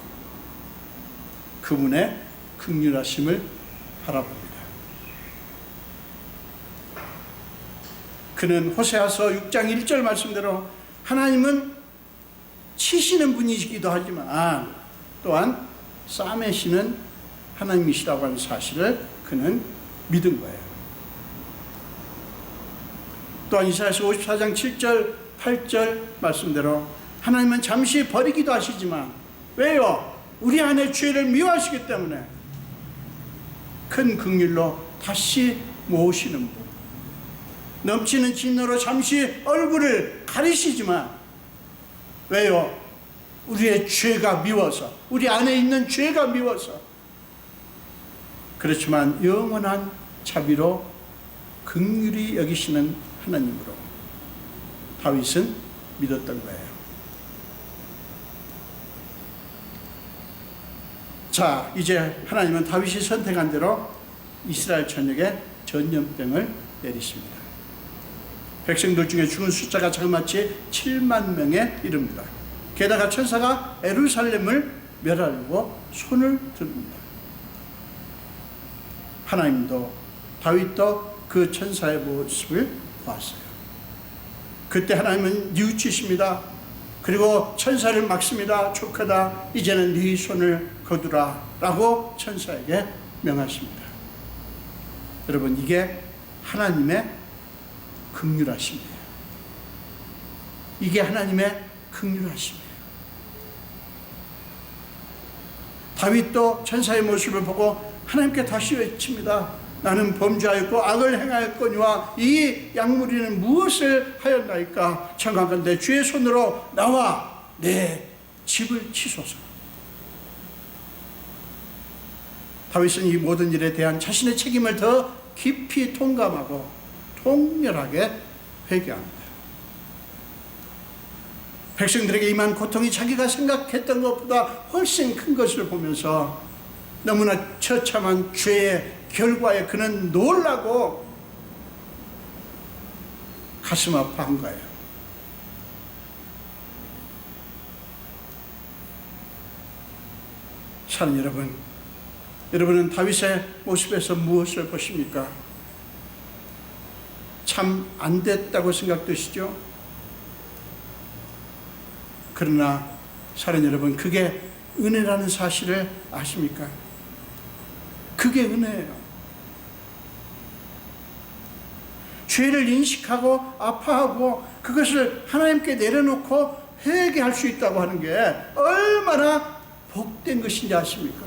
그분의 긍휼하심을 바라봅니다. 그는 호세아서 6장 1절 말씀대로 하나님은 치시는 분이시기도 하지만 또한 싸매시는 하나님이시라고 하는 사실을 그는 믿은 거예요. 또한 이사야서 54장 7절 8절 말씀대로 하나님은 잠시 버리기도 하시지만 왜요? 우리 안에 죄를 미워하시기 때문에 큰 긍휼로 다시 모으시는 분. 넘치는 진노로 잠시 얼굴을 가리시지만, 왜요? 우리의 죄가 미워서, 우리 안에 있는 죄가 미워서. 그렇지만 영원한 자비로 긍휼히 여기시는 하나님으로 다윗은 믿었던 거예요. 자, 이제 하나님은 다윗이 선택한 대로 이스라엘 전역에 전염병을 내리십니다. 백성들 중에 죽은 숫자가 자그마치 7만 명에 이릅니다. 게다가 천사가 예루살렘을 멸하려고 손을 듭니다. 하나님도 다윗도 그 천사의 모습을 보았어요. 그때 하나님은 뉘우치십니다. 그리고 천사를 막습니다. 족하다, 이제는 네 손을 거두라 라고 천사에게 명하십니다. 여러분, 이게 하나님의 긍휼하심이에요. 이게 하나님의 긍휼하심이에요. 다윗도 천사의 모습을 보고 하나님께 다시 외칩니다. 나는 범죄하였고 악을 행하였거니와 이 약물이는 무엇을 하였나이까? 청하건대 주의 손으로 나와 내 집을 치소서. 다윗은 이 모든 일에 대한 자신의 책임을 더 깊이 통감하고 통렬하게 회개합니다. 백성들에게 임한 고통이 자기가 생각했던 것보다 훨씬 큰 것을 보면서 너무나 처참한 죄의 결과에 그는 놀라고 가슴 아파한 거예요. 사랑하는 여러분, 여러분은 다윗의 모습에서 무엇을 보십니까? 참 안 됐다고 생각되시죠? 그러나 사랑하는 여러분, 그게 은혜라는 사실을 아십니까? 그게 은혜예요. 죄를 인식하고 아파하고 그것을 하나님께 내려놓고 회개할 수 있다고 하는 게 얼마나 복된 것인지 아십니까?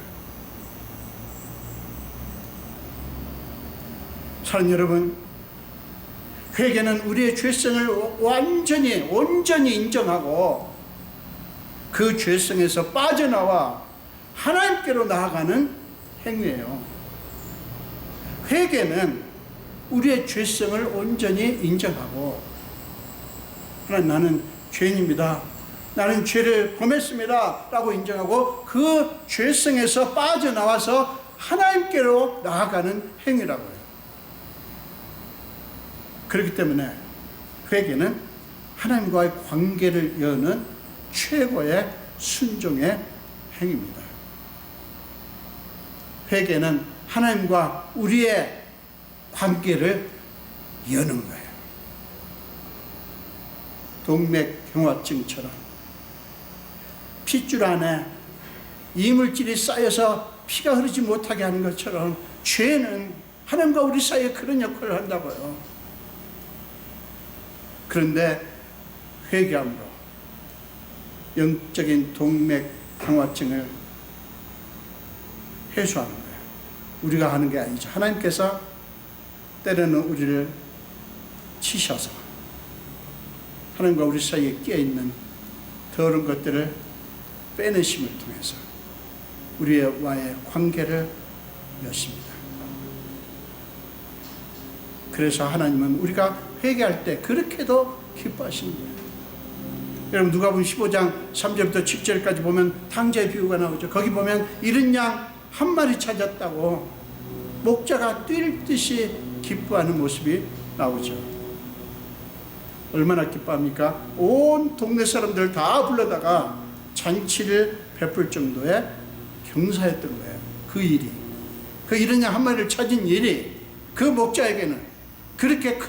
사랑하는 여러분, 회개는 우리의 죄성을 온전히 인정하고 그 죄성에서 빠져나와 하나님께로 나아가는 행위예요. 회개는 우리의 죄성을 온전히 인정하고, 하나님, 나는 죄인입니다, 나는 죄를 범했습니다 라고 인정하고 그 죄성에서 빠져나와서 하나님께로 나아가는 행위라고요. 그렇기 때문에 회개는 하나님과의 관계를 여는 최고의 순종의 행위입니다. 회개는 하나님과 우리의 관계를 여는 거예요. 동맥경화증처럼 핏줄 안에 이물질이 쌓여서 피가 흐르지 못하게 하는 것처럼 죄는 하나님과 우리 사이에 그런 역할을 한다고요. 그런데 회개함으로 영적인 동맥경화증을 해소하는 거예요. 우리가 하는 게 아니죠. 하나님께서 때로는 우리를 치셔서 하나님과 우리 사이에 끼어있는 더러운 것들을 빼내심을 통해서 우리와의 관계를 여십니다. 그래서 하나님은 우리가 회개할 때 그렇게도 기뻐하시는 거예요. 여러분, 누가복음 15장 3절부터 7절까지 보면 탕자의 비유가 나오죠. 거기 보면 잃은 양 한 마리 찾았다고 목자가 뛸 듯이 기뻐하는 모습이 나오죠. 얼마나 기뻐합니까? 온 동네 사람들 다 불러다가 잔치를 베풀 정도의 경사였던 거예요. 그 일이, 그 잃은 양 한 마리를 찾은 일이 그 목자에게는 그렇게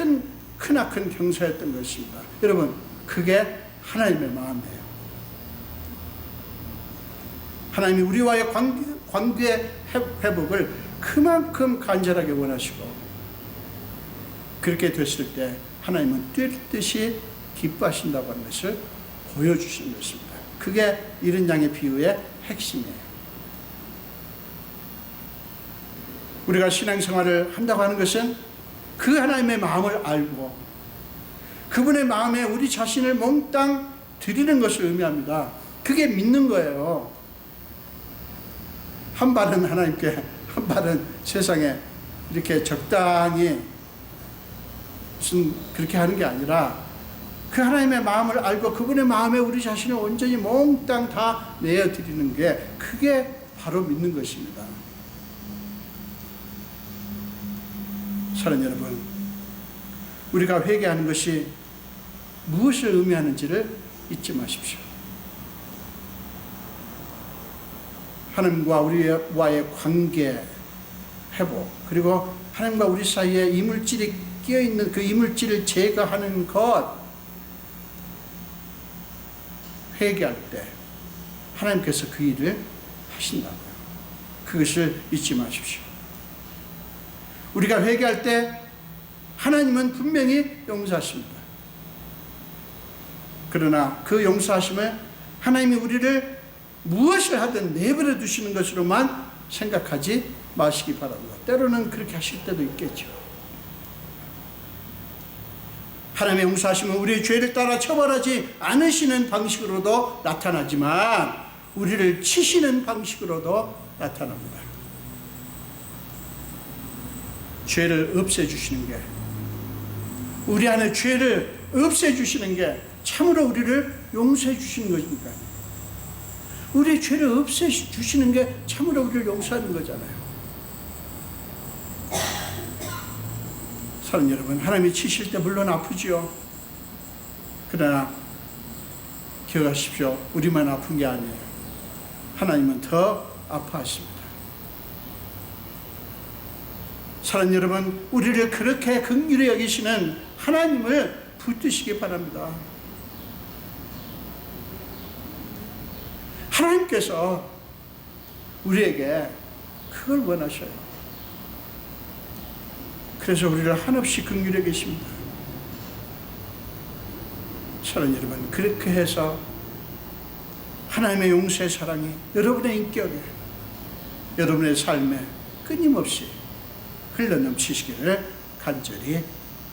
크나큰 경사였던 것입니다. 여러분, 그게 하나님의 마음이에요. 하나님이 우리와의 관계 회복을 그만큼 간절하게 원하시고, 그렇게 됐을 때 하나님은 뛸 듯이 기뻐하신다고 하는 것을 보여주시는 것입니다. 그게 잃은 양의 비유의 핵심이에요. 우리가 신앙생활을 한다고 하는 것은 그 하나님의 마음을 알고 그분의 마음에 우리 자신을 몽땅 드리는 것을 의미합니다. 그게 믿는 거예요. 한 발은 하나님께, 한 발은 세상에 이렇게 적당히 무슨 그렇게 하는 게 아니라 그 하나님의 마음을 알고 그분의 마음에 우리 자신을 온전히 몽땅 다 내어드리는 게 그게 바로 믿는 것입니다. 사랑하는 여러분, 우리가 회개하는 것이 무엇을 의미하는지를 잊지 마십시오. 하나님과 우리와의 관계 회복, 그리고 하나님과 우리 사이에 이물질이 끼어있는 그 이물질을 제거하는 것, 회개할 때 하나님께서 그 일을 하신다고요. 그것을 잊지 마십시오. 우리가 회개할 때 하나님은 분명히 용서하십니다. 그러나 그 용서하심을 하나님이 우리를 무엇을 하든 내버려 두시는 것으로만 생각하지 마시기 바랍니다. 때로는 그렇게 하실 때도 있겠죠. 하나님의 용서하심은 우리의 죄를 따라 처벌하지 않으시는 방식으로도 나타나지만 우리를 치시는 방식으로도 나타납니다. 죄를 없애주시는 게, 우리 안에 죄를 없애주시는 게 참으로 우리를 용서해 주시는 것입니까? 우리의 죄를 없애주시는 게 참으로 우리를 용서하는 거잖아요. 사랑하는 여러분, 하나님이 치실 때 물론 아프지요. 그러나 기억하십시오. 우리만 아픈 게 아니에요. 하나님은 더 아파하십니다. 사랑하는 여러분, 우리를 그렇게 긍휼히 여기시는 하나님을 붙드시기 바랍니다. 하나님께서 우리에게 그걸 원하셔요. 그래서 우리를 한없이 긍휼히 계십니다. 사랑하는 여러분, 그렇게 해서 하나님의 용서의 사랑이 여러분의 인격에, 여러분의 삶에 끊임없이 흘러넘치시기를 간절히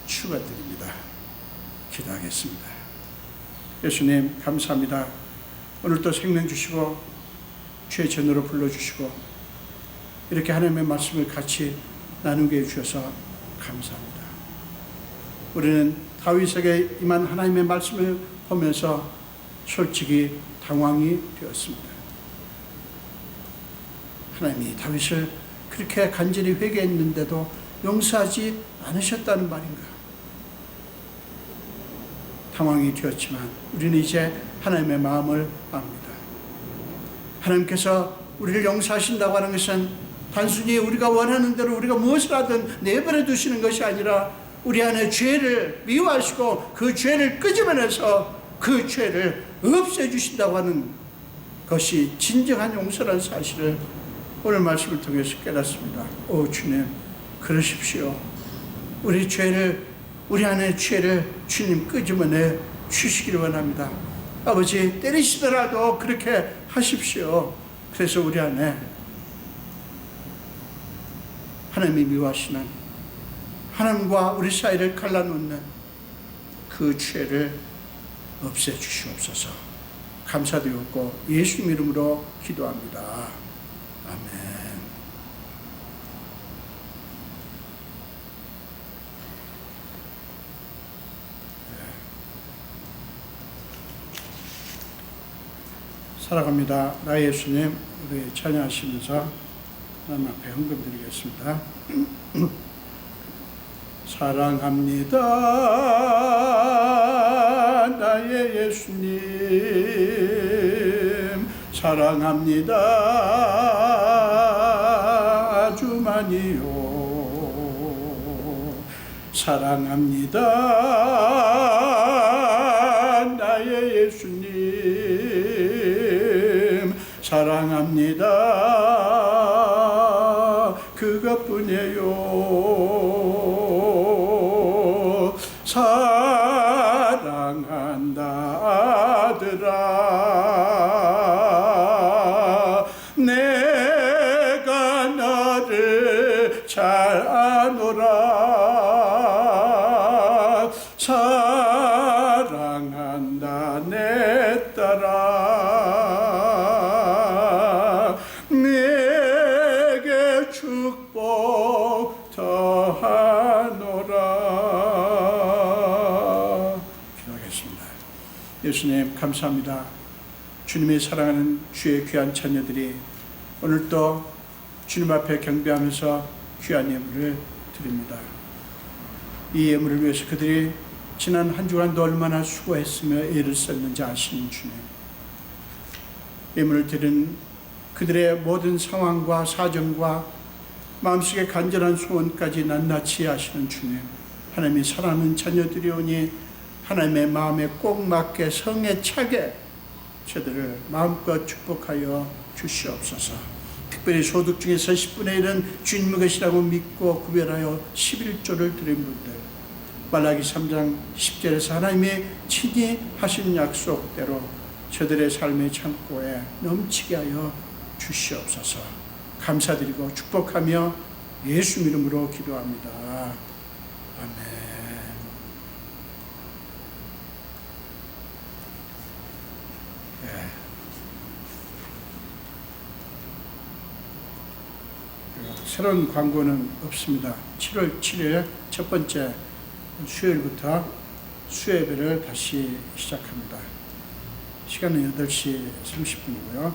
축원드립니다. 기도하겠습니다. 예수님 감사합니다. 오늘도 생명 주시고 주의 전으로 불러주시고 이렇게 하나님의 말씀을 같이 나누게 해주셔서 감사합니다. 우리는 다윗에게 임한 하나님의 말씀을 보면서 솔직히 당황이 되었습니다. 하나님이 다윗을 그렇게 간절히 회개했는데도 용서하지 않으셨다는 말인가? 당황이 되었지만 우리는 이제 하나님의 마음을 압니다. 하나님께서 우리를 용서하신다고 하는 것은 단순히 우리가 원하는 대로 우리가 무엇을 하든 내버려 두시는 것이 아니라 우리 안에 죄를 미워하시고 그 죄를 끄집어내서 그 죄를 없애주신다고 하는 것이 진정한 용서라는 사실을 오늘 말씀을 통해서 깨닫습니다. 오 주님, 그러십시오. 우리 안에 죄를 주님 끄집어내 주시기를 원합니다. 아버지, 때리시더라도 그렇게 하십시오. 그래서 우리 안에 하나님이 미워하시는, 하나님과 우리 사이를 갈라놓는 그 죄를 없애주시옵소서. 감사드리고 예수님 이름으로 기도합니다. 아멘. 살아갑니다. 나의 예수님, 우리 찬양하시면서 하나님 앞에 헌금 드리겠습니다. 사랑합니다. 나의 예수님, 사랑합니다. 아주 많이요. 사랑합니다. 나의 예수님, 사랑합니다. 그것뿐이에요. 사랑한다 아들아, 내가 너를 토하노라. 사랑한다 내 딸아, 내게 축복 더하노라. 기도하겠습니다. 예수님 감사합니다. 주님의 사랑하는 주의 귀한 자녀들이 오늘 또 주님 앞에 경배하면서 귀한 예물을 드립니다. 이 예물을 위해서 그들이 지난 한 주간도 얼마나 수고했으며 애를 썼는지 아시는 주님, 예물을 드린 그들의 모든 상황과 사정과 마음속의 간절한 소원까지 낱낱이 아시는 주님, 하나님이 사랑하는 자녀들이 오니 하나님의 마음에 꼭 맞게 성에 차게 저들을 마음껏 축복하여 주시옵소서. 특별히 소득 중에서 10분의 1은 주님의 것이라고 믿고 구별하여 11조를 드린 분들, 말라기 3장 10절에서 하나님이 친히 하신 약속대로 저들의 삶의 창고에 넘치게 하여 주시옵소서. 감사드리고 축복하며 예수 이름으로 기도합니다. 아멘. 새로운 광고는 없습니다. 7월 7일 첫 번째 수요일부터 수예배를 다시 시작합니다. 시간은 8시 30분이고요.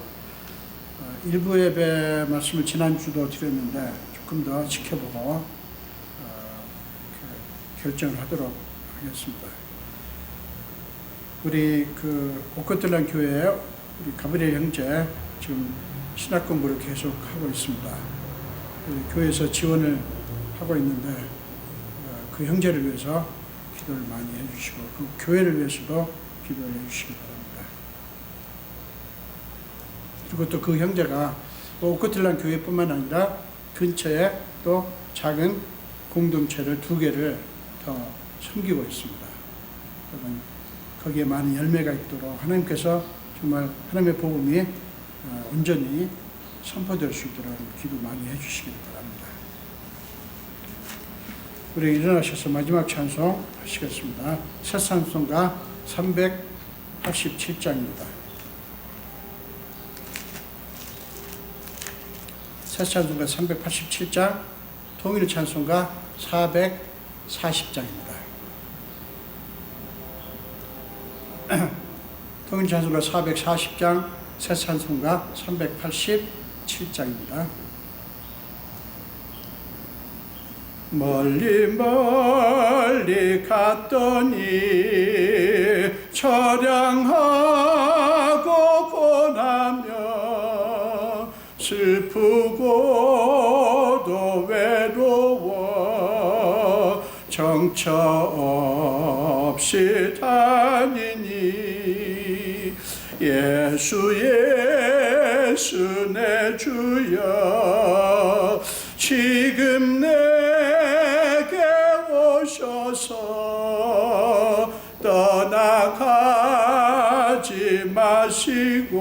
일부 예배 말씀을 지난주도 드렸는데 조금 더 지켜보고 결정을 하도록 하겠습니다. 우리 오코틀란 교회에 우리 가브리엘 형제 지금 신학 공부를 계속 하고 있습니다. 교회에서 지원을 하고 있는데 그 형제를 위해서 기도를 많이 해주시고 그 교회를 위해서도 기도를 해주시기 바랍니다. 그리고 또 그 형제가 오코틀란 교회뿐만 아니라 근처에 또 작은 공동체를 2개를 더 섬기고 있습니다. 여러분 거기에 많은 열매가 있도록 하나님께서 정말 하나님의 복음이 온전히 선포될 수 있도록 기도 많이 해주시기 바랍니다. 우리 일어나셔서 마지막 찬송 하시겠습니다. 새 찬송가 387장입니다. 새 찬송가 387장, 통일 찬송가 440장입니다. 통일 찬송가 440장, 새 찬송가 387장입니다. 멀리 멀리 갔더니 처량하고 고나며 슬프고도 외로워 정처 없이 다니니 예수 예수 내 주여 지금 내게 오셔서 떠나가지 마시고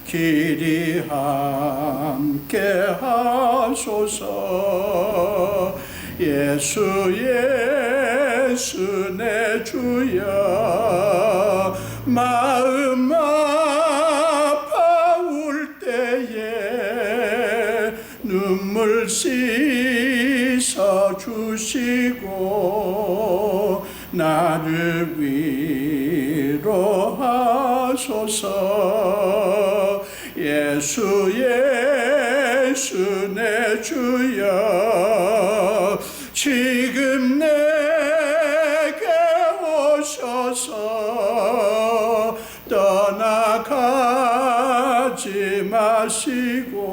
길이 함께 하소서. 예수 예수 내 주여 마음 아파올 때에 눈물 씻어 주시고 나를 위로하소서. 예수 예수 내 주여 지금 내게 오셔서 떠나가지 마시고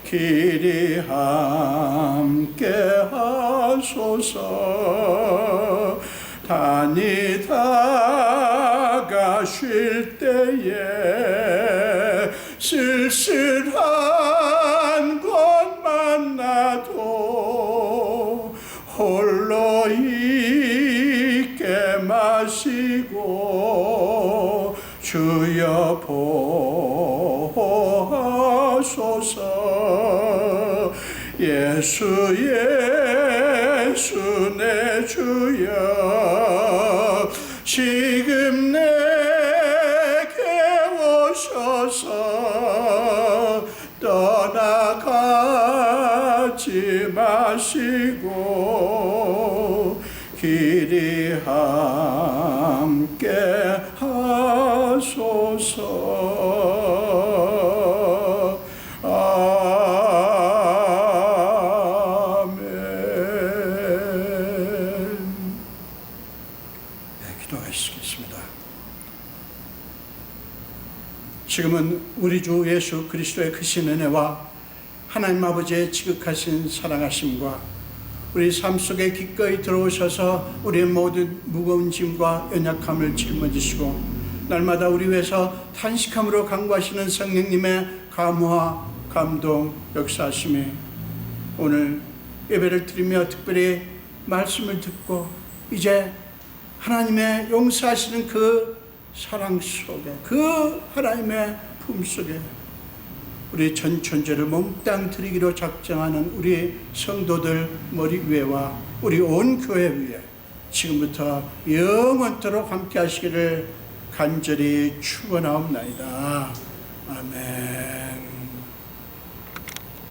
길이 함께 하소서. 다니다가 쉴 때에 쓸쓸한 곳 만나도 홀로 있게 마시고 주여 보호하소서. 예수 예수 내 주여 지금 내게 오셔서 떠나가지 마시고 길이 함께 하소서. 아멘. 네, 기도하시겠습니다. 지금은 우리 주 예수 그리스도의 크신 은혜와 하나님 아버지의 지극하신 사랑하심과 우리 삶 속에 기꺼이 들어오셔서 우리의 모든 무거운 짐과 연약함을 짊어지시고 날마다 우리 위해서 탄식함으로 간구하시는 성령님의 감화, 감동, 역사하심이 오늘 예배를 드리며 특별히 말씀을 듣고 이제 하나님의 용서하시는 그 사랑 속에, 그 하나님의 품 속에 우리 전 천지를 몽땅 드리기로 작정하는 우리 성도들 머리 위에와 우리 온 교회 위에 지금부터 영원토록 함께 하시기를 간절히 축원하옵나이다. 아멘.